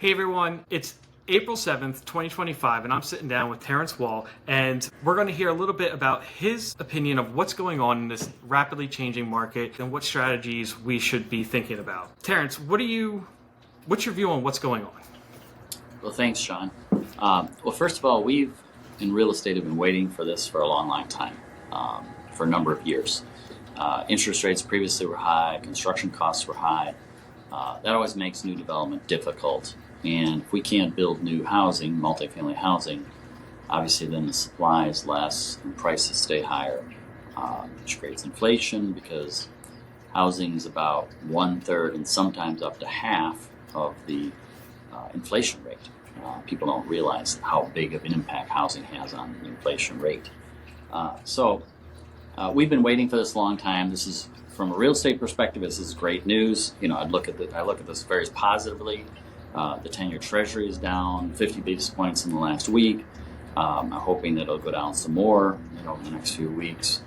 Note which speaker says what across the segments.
Speaker 1: Hey everyone, it's April 7th, 2025, and I'm sitting down with Terrence Wall, and we're going to hear a little bit about his opinion of what's going on in this rapidly changing market and what strategies we should be thinking about. Terrence, what's your view on what's going on?
Speaker 2: Well, thanks, Sean. Well, first of all, we've in real estate have been waiting for this for a long, long time, for a number of years. Interest rates previously were high, construction costs were high. That always makes new development difficult. And if we can't build new housing, multifamily housing, obviously then the supply is less and prices stay higher, which creates inflation because housing is about 1/3 and sometimes up to half of the inflation rate. People don't realize how big of an impact housing has on the inflation rate. So we've been waiting for this a long time. This is, from a real estate perspective, this is great news. I look at this very positively. The 10-year Treasury is down 50 basis points in the last week. I'm hoping that it'll go down some more over the next few weeks.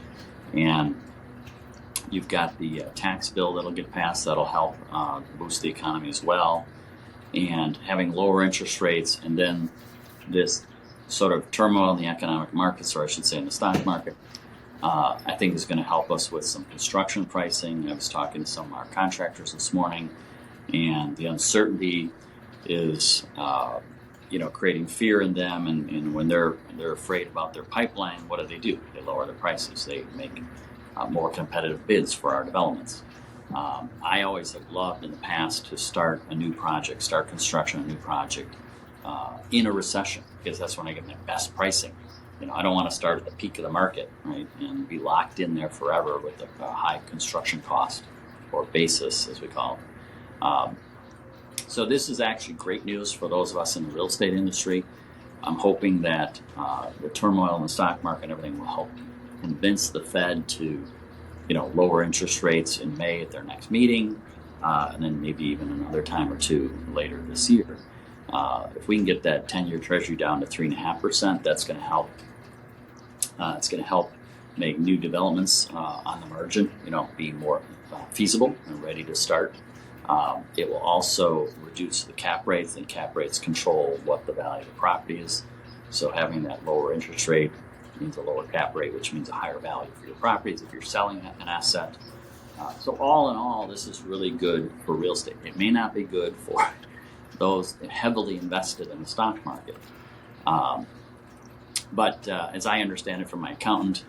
Speaker 2: And you've got the tax bill that'll get passed that'll help boost the economy as well. And having lower interest rates and then this sort of turmoil in the economic markets, or I should say in the stock market, I think is going to help us with some construction pricing. I was talking to some of our contractors this morning, and the uncertainty is creating fear in them, and when they're afraid about their pipeline, what do? They lower their prices. They make more competitive bids for our developments. I always have loved in the past to start construction a new project in a recession, because that's when I get my best pricing. I don't want to start at the peak of the market, right, and be locked in there forever with a high construction cost, or basis as we call it. So this is actually great news for those of us in the real estate industry. I'm hoping that the turmoil in the stock market and everything will help convince the Fed to, lower interest rates in May at their next meeting, and then maybe even another time or two later this year. If we can get that 10-year Treasury down to 3.5%, that's going to help. It's going to help make new developments on the margin, be more feasible and ready to start. It will also reduce the cap rates, and cap rates control what the value of the property is. So having that lower interest rate means a lower cap rate, which means a higher value for your properties if you're selling an asset. So all in all, this is really good for real estate. It may not be good for those heavily invested in the stock market. But as I understand it from my accountant,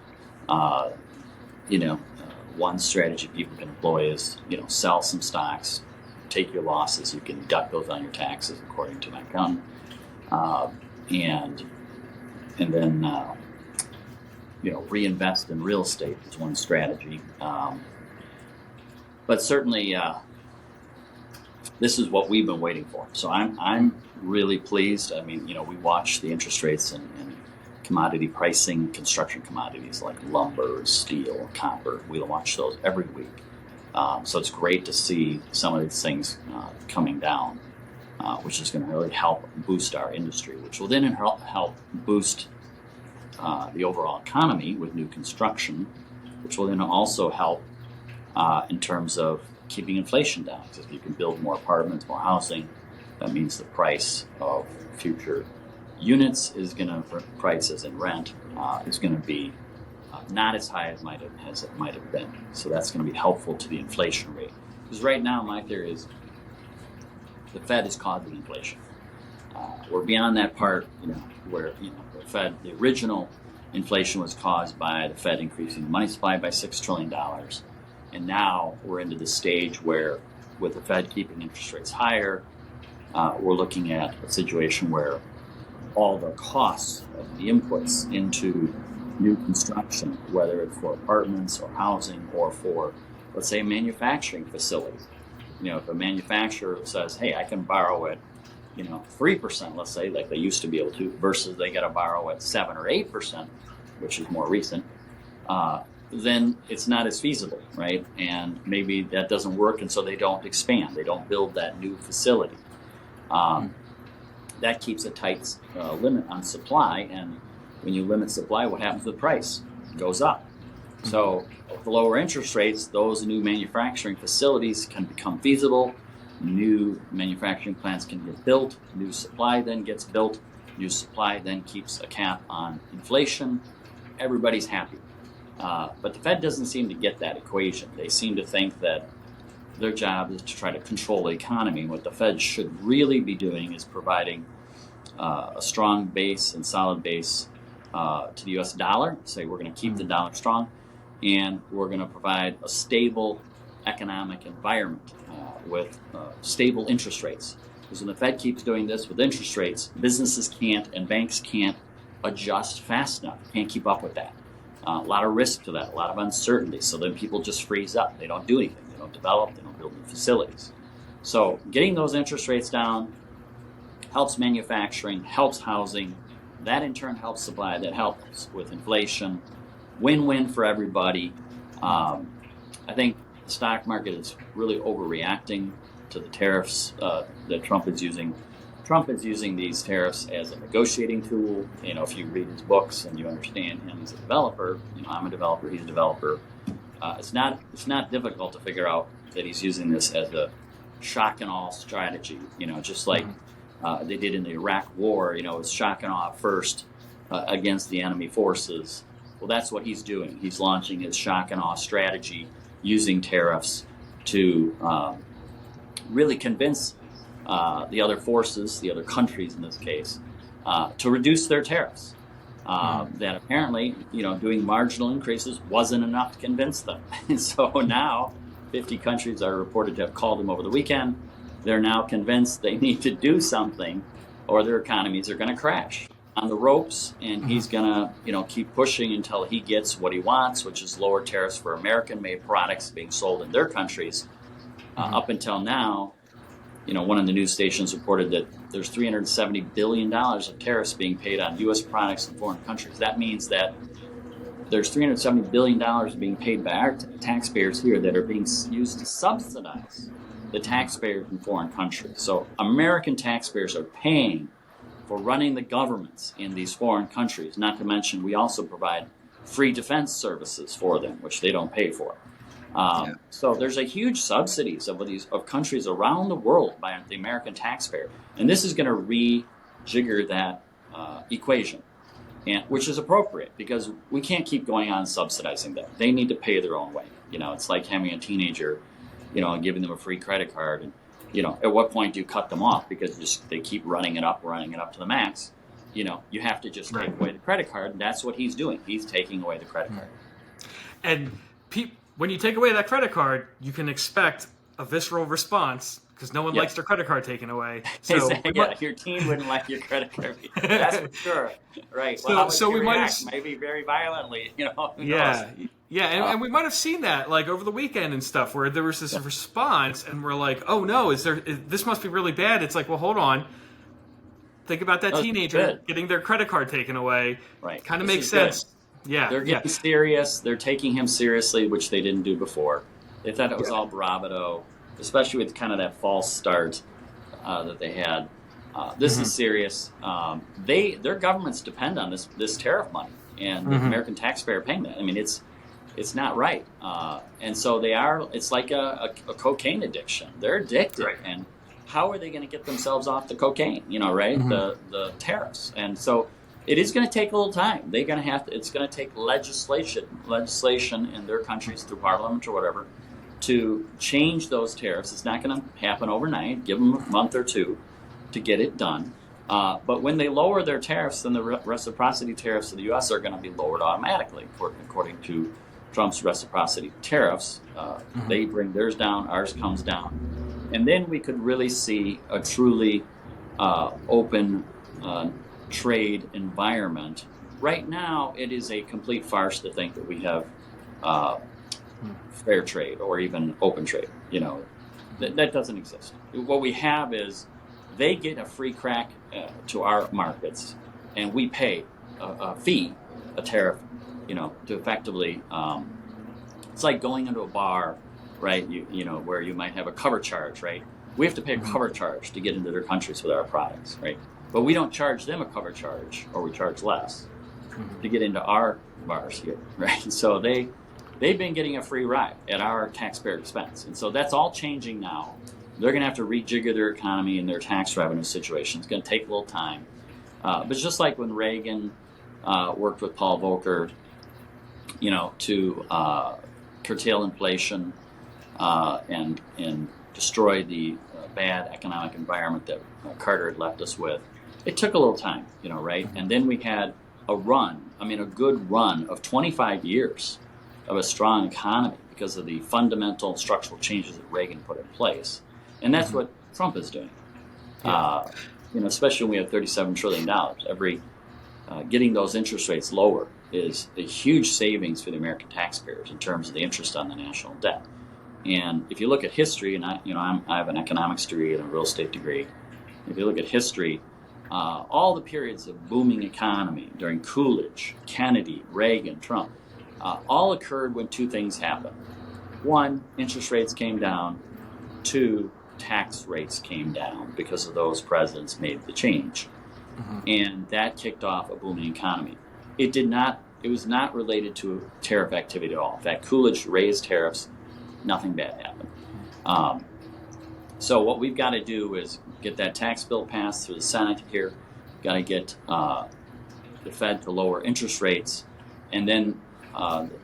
Speaker 2: one strategy people can employ is, sell some stocks, take your losses. You can deduct those on your taxes, according to my accountant, and then reinvest in real estate is one strategy. But certainly, this is what we've been waiting for. So I'm really pleased. I mean, we watch the interest rates and commodity pricing, construction commodities like lumber, steel, copper. We watch those every week. So it's great to see some of these things coming down, which is going to really help boost our industry, which will then help boost the overall economy with new construction, which will then also help in terms of keeping inflation down. Because if you can build more apartments, more housing, that means the price of future units is going to, prices and rent is going to be not as high as it might have been. So that's going to be helpful to the inflation rate. Because right now, my theory is the Fed is causing inflation. We're beyond that part, where the original inflation was caused by the Fed increasing the money supply by $6 trillion. And now we're into the stage where, with the Fed keeping interest rates higher, we're looking at a situation where all the costs of the inputs into new construction, whether it's for apartments or housing or for, let's say, a manufacturing facility. If a manufacturer says, hey, I can borrow at 3%, let's say, like they used to be able to, versus they got to borrow at 7 or 8%, which is more recent, then it's not as feasible, right? And maybe that doesn't work, and so they don't expand. They don't build that new facility. That keeps a tight limit on supply, and when you limit supply, what happens to the price? It goes up. So with lower interest rates, those new manufacturing facilities can become feasible. New manufacturing plants can get built. New supply then gets built. New supply then keeps a cap on inflation. Everybody's happy. But the Fed doesn't seem to get that equation. They seem to think that their job is to try to control the economy. What the Fed should really be doing is providing a strong base and solid base to the U.S. dollar. Say we're going to keep the dollar strong, and we're going to provide a stable economic environment with stable interest rates. Because when the Fed keeps doing this with interest rates, businesses can't and banks can't adjust fast enough. Can't keep up with that. A lot of risk to that, a lot of uncertainty. So then people just freeze up. They don't do anything. They don't develop. They don't build new facilities. So getting those interest rates down helps manufacturing, helps housing. That in turn helps supply. That helps with inflation. Win-win for everybody. I think the stock market is really overreacting to the tariffs that Trump is using. Trump is using these tariffs as a negotiating tool. You know, if you read his books and you understand him as a developer, you know, I'm a developer, he's a developer. It's not difficult to figure out that he's using this as a shock and awe strategy. You know, just like they did in the Iraq War. You know, it's shock and awe first against the enemy forces. Well, that's what he's doing. He's launching his shock and awe strategy using tariffs to really convince the other forces, the other countries in this case, to reduce their tariffs. That apparently, you know, doing marginal increases wasn't enough to convince them. And so now 50 countries are reported to have called him over the weekend. They're now convinced they need to do something or their economies are going to crash on the ropes. And he's going to, you know, keep pushing until he gets what he wants, which is lower tariffs for American-made products being sold in their countries. Up until now, you know, one of the news stations reported that there's $370 billion of tariffs being paid on U.S. products in foreign countries. That means that there's $370 billion being paid by our taxpayers here that are being used to subsidize the taxpayers in foreign countries. So American taxpayers are paying for running the governments in these foreign countries. Not to mention, we also provide free defense services for them, which they don't pay for. So there's a huge subsidies of countries around the world by the American taxpayer, and this is going to rejigger that equation, and which is appropriate because we can't keep going on subsidizing them. They need to pay their own way. You know, it's like having a teenager, you know, and giving them a free credit card, and you know, at what point do you cut them off because they keep running it up to the max? You know, you have to just take away the credit card, and that's what he's doing. He's taking away the credit card,
Speaker 1: and when you take away that credit card, you can expect a visceral response because no one likes their credit card taken away. So
Speaker 2: your team wouldn't like your credit card. That's for sure. Right.
Speaker 1: So we might
Speaker 2: maybe very violently. You know.
Speaker 1: And we might have seen that like over the weekend and stuff where there was this response, and we're like, oh no, this must be really bad. It's like, well, hold on. Think about that teenager getting their credit card taken away.
Speaker 2: Right.
Speaker 1: Kind of makes sense.
Speaker 2: Good. Yeah, they're getting serious. They're taking him seriously, which they didn't do before. They thought it was all bravado, especially with kind of that false start that they had. This is serious. Their governments depend on this tariff money, and the American taxpayer paying that. I mean, it's not right. And so they are. It's like a cocaine addiction. They're addicted, and how are they going to get themselves off the cocaine? You know, right? The tariffs, and so. It is going to take a little time. They're going to have to. It's going to take legislation in their countries through parliament or whatever to change those tariffs. It's not going to happen overnight. Give them a month or two to get it done. But when they lower their tariffs, then the reciprocity tariffs of the U.S. are going to be lowered automatically, according to Trump's reciprocity tariffs. They bring theirs down, ours comes down, and then we could really see a truly open. Trade environment. Right now, it is a complete farce to think that we have fair trade or even open trade. You know, that doesn't exist. What we have is they get a free crack to our markets, and we pay a fee, a tariff, you know, to effectively. It's like going into a bar, right? You know, where you might have a cover charge, right? We have to pay a cover charge to get into their countries with our products, right? But we don't charge them a cover charge, or we charge less to get into our bars here, right? So they've been getting a free ride at our taxpayer expense, and so that's all changing now. They're going to have to rejigger their economy and their tax revenue situation. It's going to take a little time. But just like when Reagan worked with Paul Volcker, to curtail inflation and destroy the bad economic environment that Carter had left us with, it took a little time, right? And then we had a good run of 25 years of a strong economy because of the fundamental structural changes that Reagan put in place. And that's what Trump is doing.
Speaker 1: Yeah.
Speaker 2: Especially when we have $37 trillion. Getting those interest rates lower is a huge savings for the American taxpayers in terms of the interest on the national debt. And if you look at history, and I have an economics degree and a real estate degree. If you look at history, all the periods of booming economy during Coolidge, Kennedy, Reagan, Trump, all occurred when two things happened. One, interest rates came down. Two, tax rates came down because of those presidents made the change. And that kicked off a booming economy. It was not related to tariff activity at all. In fact, Coolidge raised tariffs, nothing bad happened. So what we've got to do is get that tax bill passed through the Senate here. We've got to get the Fed to lower interest rates, and then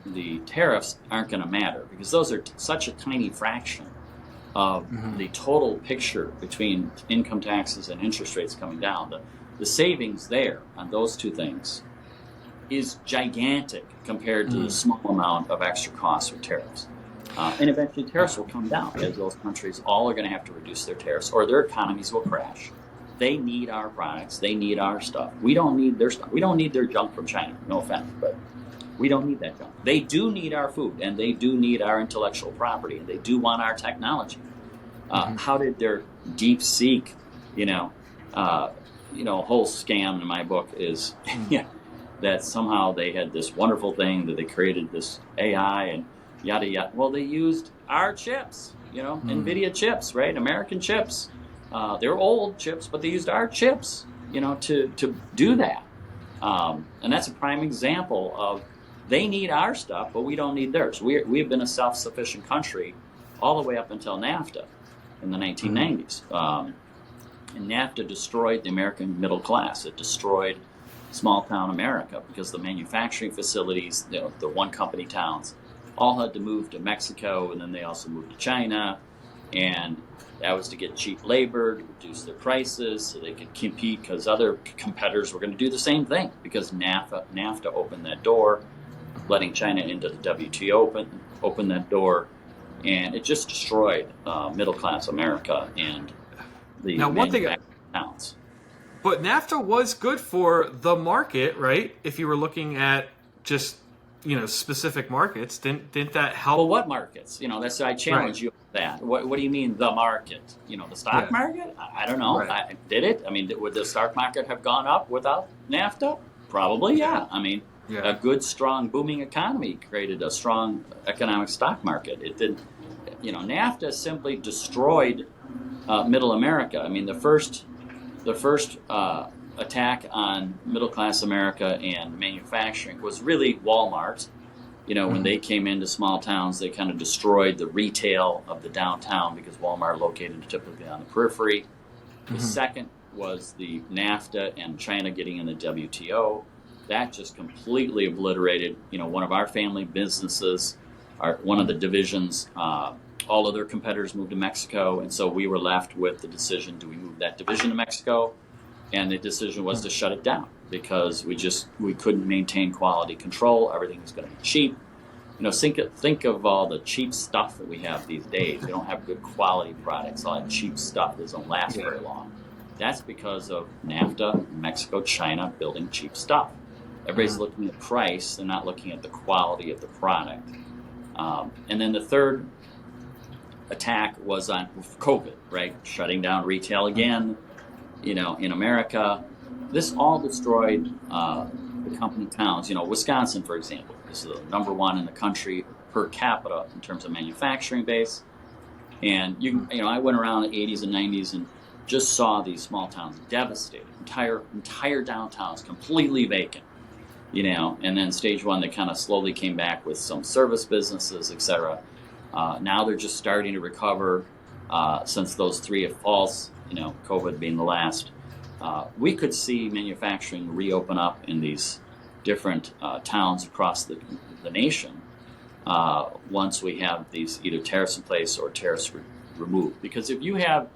Speaker 2: the tariffs aren't going to matter because those are such a tiny fraction of the total picture between income taxes and interest rates coming down. The savings there on those two things is gigantic compared to the small amount of extra costs with tariffs. And eventually tariffs will come down as those countries all are going to have to reduce their tariffs or their economies will crash. They need our products. They need our stuff. We don't need their stuff. We don't need their junk from China. No offense, but we don't need that junk. They do need our food, and they do need our intellectual property, and they do want our technology. How did their deep seek, whole scam in my book is that somehow they had this wonderful thing that they created this AI and yada yada. Well, they used our chips, NVIDIA chips, right? American chips. They're old chips, but they used our chips, to do that. And that's a prime example of they need our stuff, but we don't need theirs. We've been a self-sufficient country all the way up until NAFTA in the 1990s. And NAFTA destroyed the American middle class. It destroyed small-town America because the manufacturing facilities, the one-company towns, all had to move to Mexico, and then they also moved to China. And that was to get cheap labor, to reduce their prices so they could compete because other competitors were going to do the same thing because NAFTA opened that door, letting China into the WTO open that door, and it just destroyed middle-class America and the manufacturing towns.
Speaker 1: But NAFTA was good for the market, right? If you were looking at just specific markets, didn't that help?
Speaker 2: Well, what markets? That's I challenge you with that. What do you mean the market? The stock market? I don't know.
Speaker 1: Right.
Speaker 2: Did it? Would the stock market have gone up without NAFTA? Probably, yeah. A good, strong, booming economy created a strong economic stock market. It did. NAFTA simply destroyed Middle America. The first attack on middle-class America and manufacturing was really Walmart. When they came into small towns, they kind of destroyed the retail of the downtown because Walmart located typically on the periphery. The second was the NAFTA and China getting in the WTO. That just completely obliterated, one of our family businesses, one of the divisions. All of their competitors moved to Mexico, and so we were left with the decision, do we move that division to Mexico? And the decision was to shut it down because we couldn't maintain quality control. Everything was going to be cheap. Think of all the cheap stuff that we have these days. We don't have good quality products. All that cheap stuff doesn't last very long. That's because of NAFTA, Mexico, China building cheap stuff. Everybody's looking at price. They're not looking at the quality of the product. And then the third attack was on COVID, right? Shutting down retail again. In America, this all destroyed the company towns. Wisconsin, for example, is the number one in the country per capita in terms of manufacturing base. And I went around the 80s and 90s and just saw these small towns devastated, entire downtowns completely vacant. And then stage one, they kind of slowly came back with some service businesses, etc. Now they're just starting to recover. since those three have false, COVID being the last, we could see manufacturing reopen up in these different towns across the nation once we have these either tariffs in place or tariffs removed. Because if you have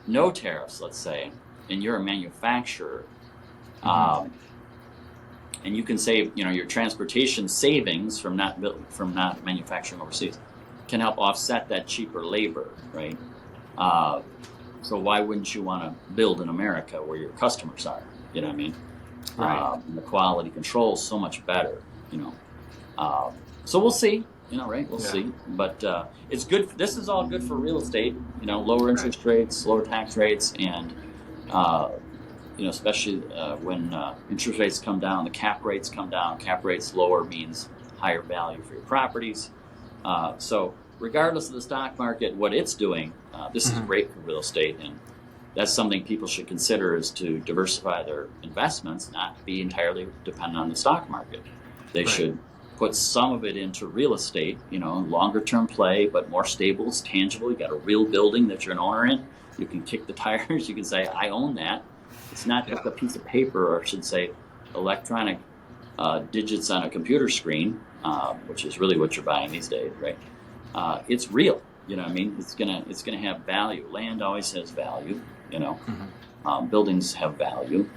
Speaker 2: no tariffs, let's say, and you're a manufacturer, and you can save, your transportation savings from not manufacturing overseas can help offset that cheaper labor, right? So why wouldn't you want to build in America where your customers are? You know what I mean?
Speaker 1: Right.
Speaker 2: And the quality control is so much better, So we'll see, right? We'll see. But it's good. This is all good for real estate, lower interest rates, lower tax rates, and, especially when interest rates come down, the cap rates come down. Cap rates lower means higher value for your properties. So regardless of the stock market, what it's doing, this is great for real estate, and that's something people should consider, is to diversify their investments, not be entirely dependent on the stock market. They should put some of it into real estate, longer term play, but more stable, it's tangible. You got a real building that you're an owner in. You can kick the tires. You can say, I own that. It's not just a piece of paper, or I should say electronic digits on a computer screen, which is really what you're buying these days, right? It's real, what I mean? It's gonna have value. Land always has value, Buildings have value,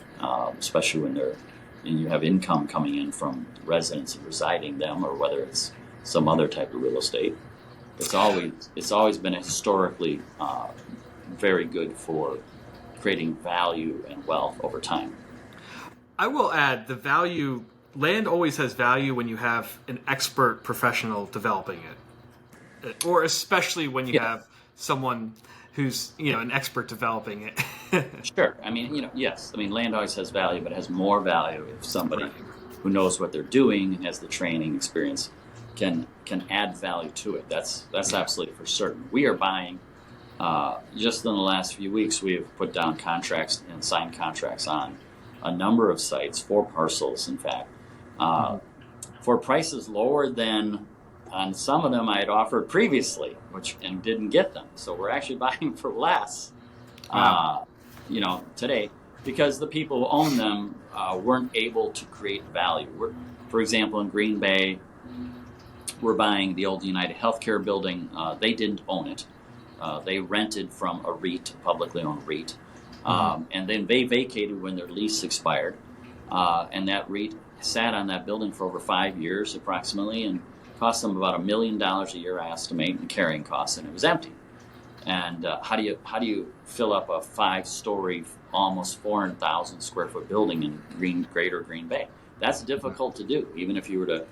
Speaker 2: especially when you have income coming in from residents residing them, or whether it's some other type of real estate. It's always been historically very good for creating value and wealth over time.
Speaker 1: I will add, land always has value when you have an expert professional developing it, or especially when you have someone who's an expert developing it.
Speaker 2: Sure. I mean, yes. I mean, land always has value, but it has more value if somebody who knows what they're doing and has the training experience can add value to it. That's absolutely for certain. We are buying. Just in the last few weeks, we have put down contracts and signed contracts on a number of sites, 4 parcels, in fact, for prices lower than on some of them I had offered previously, and didn't get them. So we're actually buying for less, today, because the people who own them weren't able to create value. For example, in Green Bay, we're buying the old United Healthcare building. They didn't own it. They rented from a REIT, a publicly owned REIT, and then they vacated when their lease expired. And that REIT sat on that building for over 5 years approximately, and cost them about $1 million a year, I estimate, in carrying costs, and it was empty. And how do you fill up a 5-story, almost 400,000 square foot building in Greater Green Bay? That's difficult to do. Even if you were to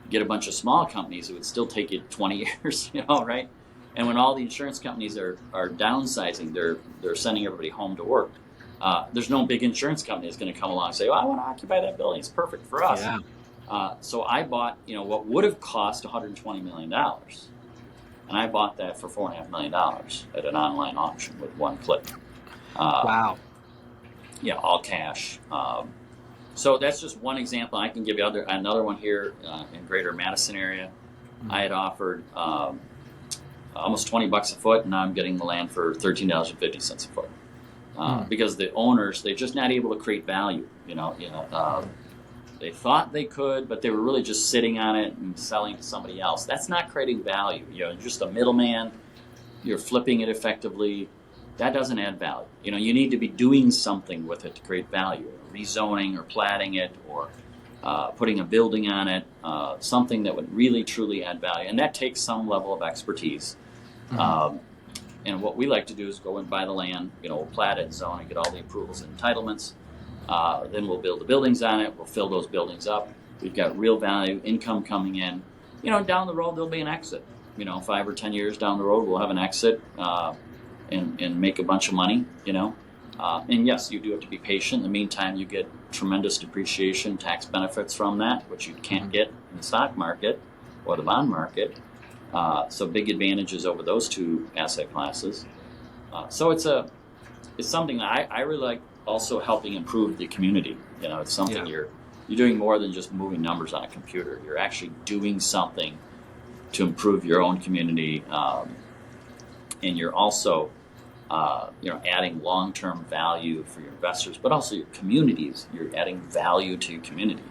Speaker 2: get a bunch of small companies, it would still take you 20 years, right? And when all the insurance companies are downsizing, they're sending everybody home to work. There's no big insurance company that's going to come along and say, "Oh, I want to occupy that building. It's perfect for us."
Speaker 1: Yeah.
Speaker 2: So I bought, what would have cost $120 million, and I bought that for $4.5 million at an online auction with one click.
Speaker 1: Wow.
Speaker 2: Yeah, all cash. So that's just one example. I can give you another one here in Greater Madison area. I had offered almost $20 a foot, and now I'm getting the land for $13.50 a foot. Because the owners, they're just not able to create value. They thought they could, but they were really just sitting on it and selling to somebody else. That's not creating value. You're just a middleman. You're flipping it effectively. That doesn't add value. You need to be doing something with it to create value. Rezoning or platting it, or putting a building on it, something that would really, truly add value. And that takes some level of expertise. And what we like to do is go and buy the land, we'll plat it, zone it, get all the approvals and entitlements. Then we'll build the buildings on it. We'll fill those buildings up. We've got real value, income coming in. Down the road, there'll be an exit. 5 or 10 years down the road, we'll have an exit and make a bunch of money, And yes, you do have to be patient. In the meantime, you get tremendous depreciation, tax benefits from that, which you can't get in the stock market or the bond market. So big advantages over those two asset classes. So it's something that I really like, also helping improve the community. It's something you're doing more than just moving numbers on a computer. You're actually doing something to improve your own community. and you're also adding long-term value for your investors, but also your communities. You're adding value to your community.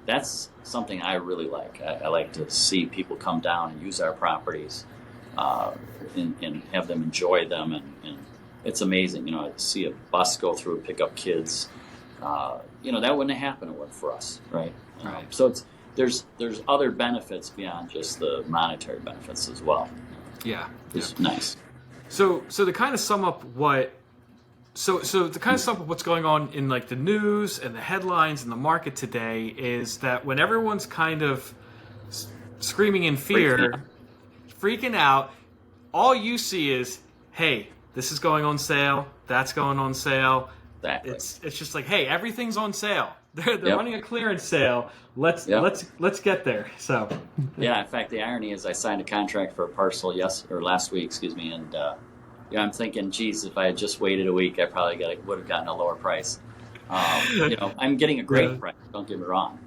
Speaker 2: That's something I really like. I like to see people come down and use our properties and have them enjoy them. And it's amazing, to see a bus go through and pick up kids. That wouldn't have happened if it weren't for us, right?
Speaker 1: Right.
Speaker 2: So there's other benefits beyond just the monetary benefits as well.
Speaker 1: Yeah.
Speaker 2: It's nice.
Speaker 1: So to kind of sum up what's going on in like the news and the headlines and the market today is that when everyone's kind of screaming in fear, freaking out, all you see is, hey, this is going on sale, that's going on sale.
Speaker 2: Exactly.
Speaker 1: It's just like, hey, everything's on sale. They're running a clearance sale. Let's get there. So
Speaker 2: yeah, in fact, the irony is I signed a contract for a parcel last week, and I'm thinking, geez, if I had just waited a week, I probably would have gotten a lower price. I'm getting a great price. Don't get me wrong.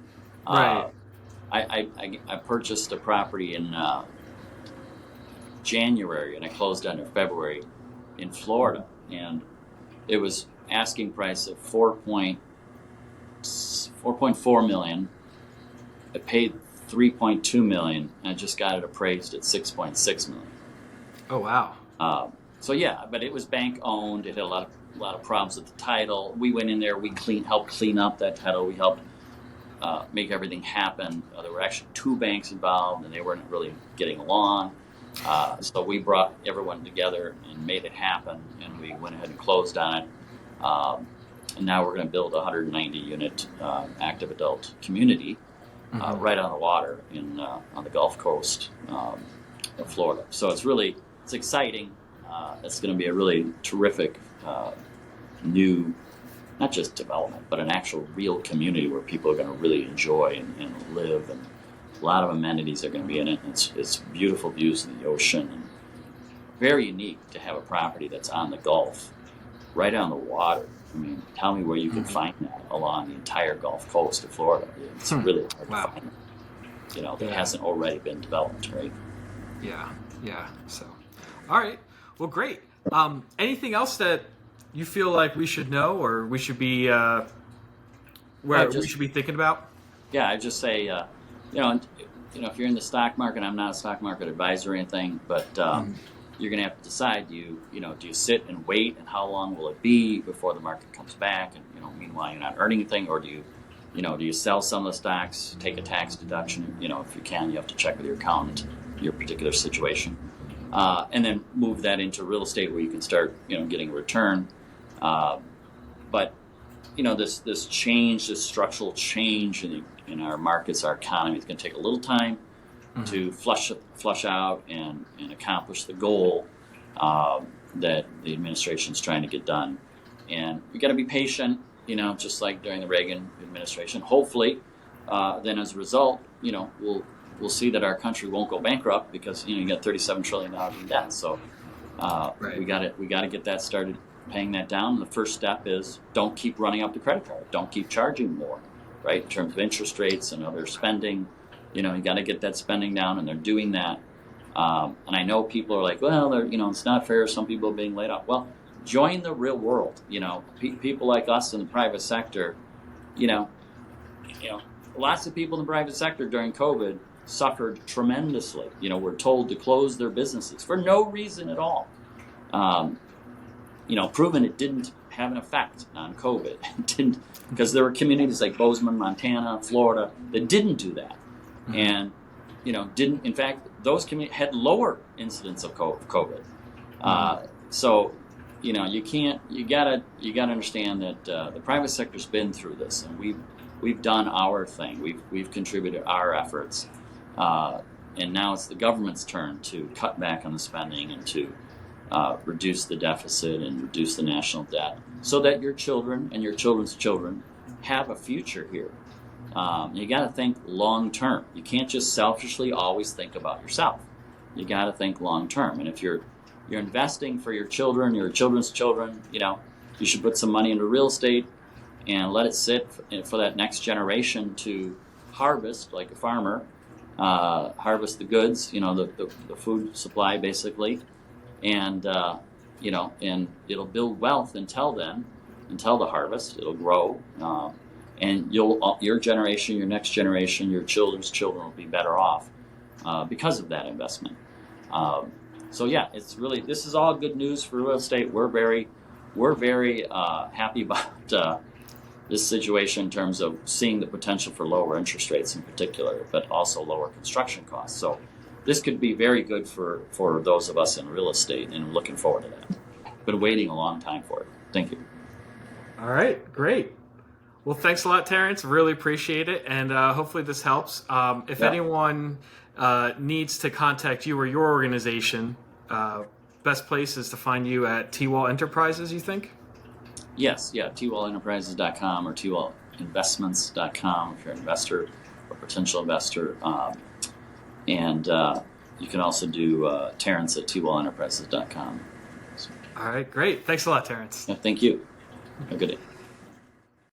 Speaker 1: Right.
Speaker 2: I purchased a property in January and I closed on it in February in Florida, and it was asking price of $4.4 million. I paid $3.2 million, and I just got it appraised at $6.6 million.
Speaker 1: Oh wow.
Speaker 2: But it was bank owned. It had a lot of problems with the title. We went in there. We helped clean up that title. We helped make everything happen. There were actually two banks involved, and they weren't really getting along. So we brought everyone together and made it happen, and we went ahead and closed on it. And now we're going to build a 190-unit active adult community right on the water on the Gulf Coast of Florida. So it's exciting. It's going to be a really terrific new, not just development, but an actual real community where people are going to really enjoy and live, and a lot of amenities are going to be in it. It's beautiful views of the ocean, and very unique to have a property that's on the Gulf, right on the water. I mean, tell me where you can find that along the entire Gulf Coast of Florida. It's really hard to find it. That hasn't already been developed, right?
Speaker 1: Yeah. So, all right. Well, great. Anything else that you feel like we should know, or we should be we should be thinking about?
Speaker 2: Yeah, I just say, if you're in the stock market, I'm not a stock market advisor or anything, but you're going to have to decide, do you sit and wait, and how long will it be before the market comes back? And, meanwhile, you're not earning anything, or do you sell some of the stocks, take a tax deduction? If you can, you have to check with your accountant, your particular situation. And then move that into real estate where you can start, getting a return. But this change, this structural change in our markets, our economy, is going to take a little time to flush out and accomplish the goal that the administration is trying to get done. And we got to be patient, just like during the Reagan administration. Hopefully, then as a result, we'll see that our country won't go bankrupt, because you got $37 trillion in debt. So we got to get that started, paying that down. The first step is don't keep running up the credit card. Don't keep charging more, right? In terms of interest rates and other spending, you got to get that spending down, and they're doing that. And I know people are like, well, it's not fair. Some people are being laid off. Well, join the real world. People like us in the private sector. Lots of people in the private sector during COVID suffered tremendously. Were told to close their businesses for no reason at all. Proven it didn't have an effect on COVID. It didn't, because there were communities like Bozeman, Montana, Florida that didn't do that, and didn't. In fact, those communities had lower incidence of COVID. So you gotta understand that the private sector's been through this, and we've done our thing. We've contributed our efforts. And now it's the government's turn to cut back on the spending and to reduce the deficit and reduce the national debt, so that your children and your children's children have a future here. You got to think long term. You can't just selfishly always think about yourself. You got to think long term. And if you're investing for your children, your children's children, you should put some money into real estate and let it sit for that next generation to harvest, like a farmer. Harvest the goods, the food supply, basically, and and it'll build wealth until then, until the harvest. It'll grow, and your generation, your next generation, your children's children will be better off because of that investment. So yeah, it's really, this is all good news for real estate. We're very happy about this situation in terms of seeing the potential for lower interest rates in particular, but also lower construction costs. So this could be very good for those of us in real estate, and looking forward to that. Been waiting a long time for it. Thank you.
Speaker 1: All right, great. Well, thanks a lot, Terrence. Really appreciate it, and hopefully this helps. If anyone needs to contact you or your organization, best place is to find you at T-Wall Enterprises, you think?
Speaker 2: Yes, yeah, twallenterprises.com or twallinvestments.com if you're an investor or potential investor. And you can also do Terrence at twallenterprises.com.
Speaker 1: All right, great. Thanks a lot, Terrence.
Speaker 2: Yeah, thank you. Have a good day.